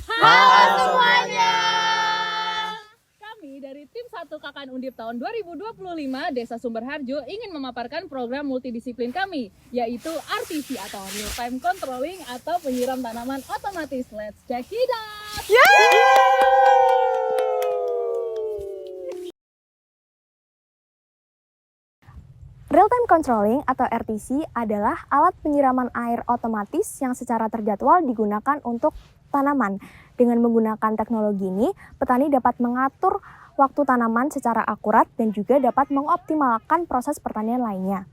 Halo semuanya. Kami dari tim 1 KKN Undip tahun 2025 Desa Sumberharjo ingin memaparkan program multidisiplin kami, yaitu RTC atau Real Time Controlling atau penyiram tanaman otomatis. Let's check it out! Real-time controlling atau RTC adalah alat penyiraman air otomatis yang secara terjadwal digunakan untuk tanaman. Dengan menggunakan teknologi ini, petani dapat mengatur waktu tanaman secara akurat dan juga dapat mengoptimalkan proses pertanian lainnya.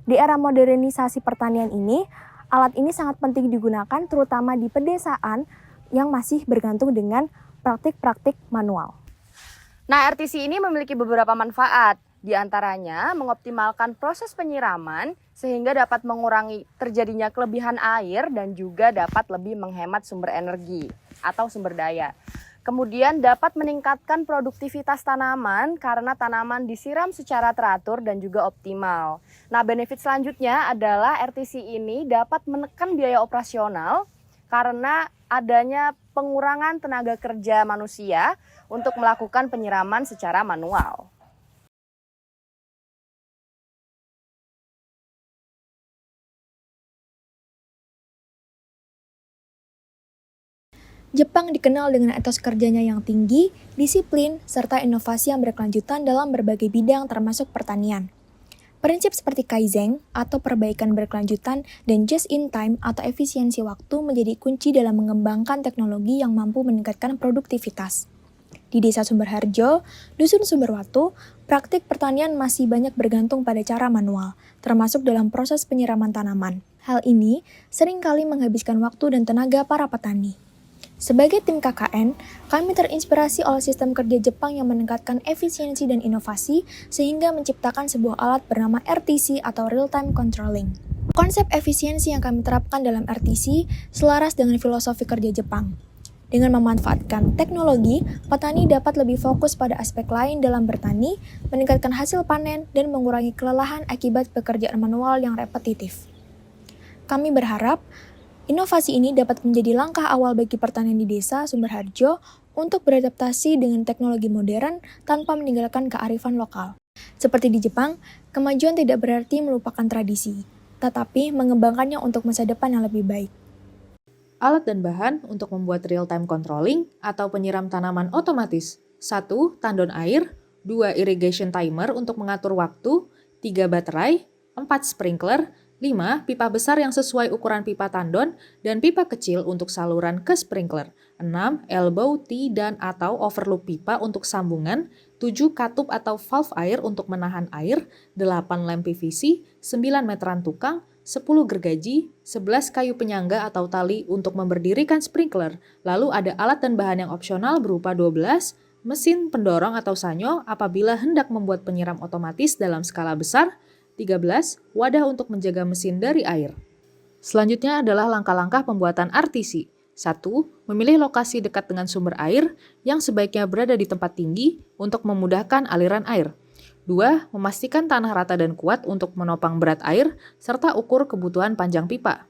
Di era modernisasi pertanian ini, alat ini sangat penting digunakan terutama di pedesaan yang masih bergantung dengan praktik-praktik manual. Nah, RTC ini memiliki beberapa manfaat. Di antaranya mengoptimalkan proses penyiraman sehingga dapat mengurangi terjadinya kelebihan air dan juga dapat lebih menghemat sumber energi atau sumber daya. Kemudian dapat meningkatkan produktivitas tanaman karena tanaman disiram secara teratur dan juga optimal. Nah, benefit selanjutnya adalah RTC ini dapat menekan biaya operasional karena adanya pengurangan tenaga kerja manusia untuk melakukan penyiraman secara manual. Jepang dikenal dengan etos kerjanya yang tinggi, disiplin, serta inovasi yang berkelanjutan dalam berbagai bidang termasuk pertanian. Prinsip seperti Kaizen atau perbaikan berkelanjutan dan just-in-time atau efisiensi waktu menjadi kunci dalam mengembangkan teknologi yang mampu meningkatkan produktivitas. Di Desa Sumberharjo, Dusun Sumberwatu, praktik pertanian masih banyak bergantung pada cara manual, termasuk dalam proses penyiraman tanaman. Hal ini seringkali menghabiskan waktu dan tenaga para petani. Sebagai tim KKN, kami terinspirasi oleh sistem kerja Jepang yang meningkatkan efisiensi dan inovasi sehingga menciptakan sebuah alat bernama RTC atau Real Time Controlling. Konsep efisiensi yang kami terapkan dalam RTC selaras dengan filosofi kerja Jepang. Dengan memanfaatkan teknologi, petani dapat lebih fokus pada aspek lain dalam bertani, meningkatkan hasil panen, dan mengurangi kelelahan akibat pekerjaan manual yang repetitif. Kami berharap inovasi ini dapat menjadi langkah awal bagi pertanian di Desa Sumberharjo untuk beradaptasi dengan teknologi modern tanpa meninggalkan kearifan lokal. Seperti di Jepang, kemajuan tidak berarti melupakan tradisi, tetapi mengembangkannya untuk masa depan yang lebih baik. Alat dan bahan untuk membuat real-time controlling atau penyiram tanaman otomatis. 1. Tandon air, 2. Irrigation timer untuk mengatur waktu, 3. Baterai, 4. Sprinkler, 5. Pipa besar yang sesuai ukuran pipa tandon dan pipa kecil untuk saluran ke sprinkler. 6. Elbow, T, dan atau overloop pipa untuk sambungan. 7. Katup atau valve air untuk menahan air. 8. Lem PVC, 9. meteran tukang, 10 gergaji, 11 kayu penyangga atau tali untuk memberdirikan sprinkler. Lalu ada alat dan bahan yang opsional berupa 12 mesin pendorong atau sanyo apabila hendak membuat penyiram otomatis dalam skala besar, 13 wadah untuk menjaga mesin dari air. Selanjutnya adalah langkah-langkah pembuatan RTC. 1. Memilih lokasi dekat dengan sumber air yang sebaiknya berada di tempat tinggi untuk memudahkan aliran air. 2. Memastikan tanah rata dan kuat untuk menopang berat air, serta ukur kebutuhan panjang pipa.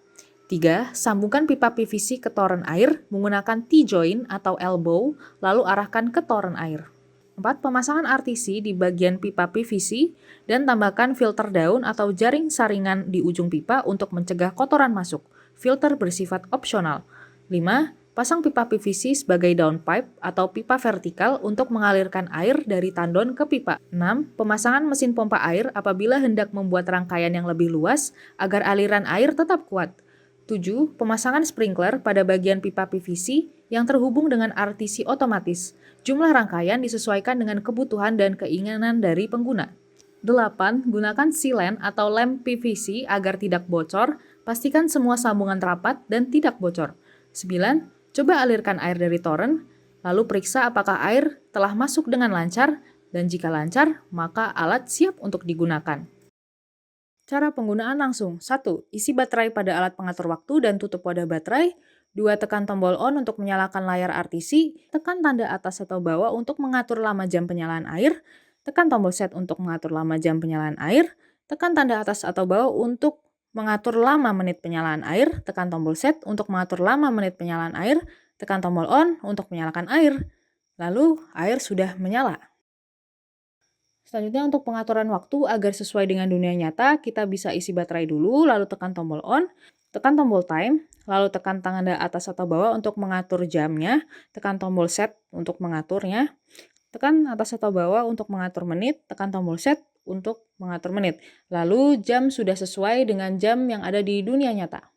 3. Sambungkan pipa PVC ke toren air menggunakan T-joint atau elbow, lalu arahkan ke toren air. 4. Pemasangan RTC di bagian pipa PVC dan tambahkan filter daun atau jaring saringan di ujung pipa untuk mencegah kotoran masuk. Filter bersifat opsional. 5. Pasang pipa PVC sebagai downpipe atau pipa vertikal untuk mengalirkan air dari tandon ke pipa. 6. Pemasangan mesin pompa air apabila hendak membuat rangkaian yang lebih luas agar aliran air tetap kuat. 7. Pemasangan sprinkler pada bagian pipa PVC yang terhubung dengan RTC otomatis. Jumlah rangkaian disesuaikan dengan kebutuhan dan keinginan dari pengguna. 8. Gunakan silen atau lem PVC agar tidak bocor. Pastikan semua sambungan rapat dan tidak bocor. 9. Coba alirkan air dari toren, lalu periksa apakah air telah masuk dengan lancar, dan jika lancar, maka alat siap untuk digunakan. Cara penggunaan langsung. 1. Isi baterai pada alat pengatur waktu dan tutup wadah baterai. 2. Tekan tombol on untuk menyalakan layar RTC. Tekan tanda atas atau bawah untuk mengatur lama jam penyalaan air. Tekan tombol set untuk mengatur lama jam penyalaan air. Tekan tanda atas atau bawah untuk mengatur lama menit penyalaan air, tekan tombol set untuk mengatur lama menit penyalaan air, tekan tombol on untuk menyalakan air. Lalu air sudah menyala. Selanjutnya untuk pengaturan waktu agar sesuai dengan dunia nyata, kita bisa isi baterai dulu, lalu tekan tombol on, tekan tombol time, lalu tekan tanda atas atau bawah untuk mengatur jamnya, tekan tombol set untuk mengaturnya, tekan atas atau bawah untuk mengatur menit, tekan tombol set untuk mengatur menit. Lalu jam sudah sesuai dengan jam yang ada di dunia nyata.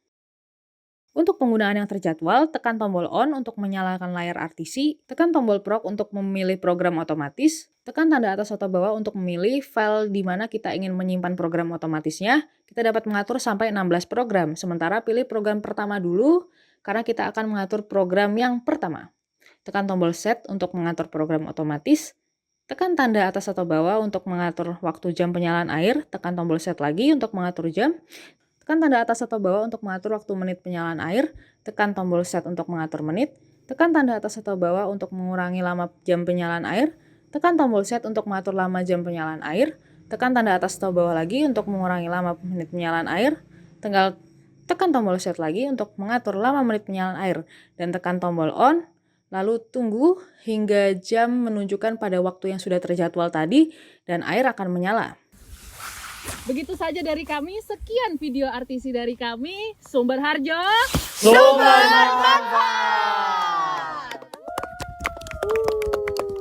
Untuk penggunaan yang terjadwal, tekan tombol on untuk menyalakan layar RTC, tekan tombol prog untuk memilih program otomatis, tekan tanda atas atau bawah untuk memilih file di mana kita ingin menyimpan program otomatisnya. Kita dapat mengatur sampai 16 program, sementara pilih program pertama dulu karena kita akan mengatur program yang pertama. Tekan tombol set untuk mengatur program otomatis, tekan tanda atas atau bawah untuk mengatur waktu jam penyalaan air, tekan tombol set lagi untuk mengatur jam, tekan tanda atas atau bawah untuk mengatur waktu menit penyalaan air, tekan tombol set untuk mengatur menit, tekan tanda atas atau bawah untuk mengurangi lama jam penyalaan air, tekan tombol set untuk mengatur lama jam penyalaan air, tekan tanda atas atau bawah lagi untuk mengurangi lama menit penyalaan air, tinggal tekan tombol set lagi untuk mengatur lama menit penyalaan air, dan tekan tombol on, lalu tunggu hingga jam menunjukkan pada waktu yang sudah terjadwal tadi, dan air akan menyala. Begitu saja dari kami, sekian video RTC dari kami, Sumber Harjo. Sumber Manfaat.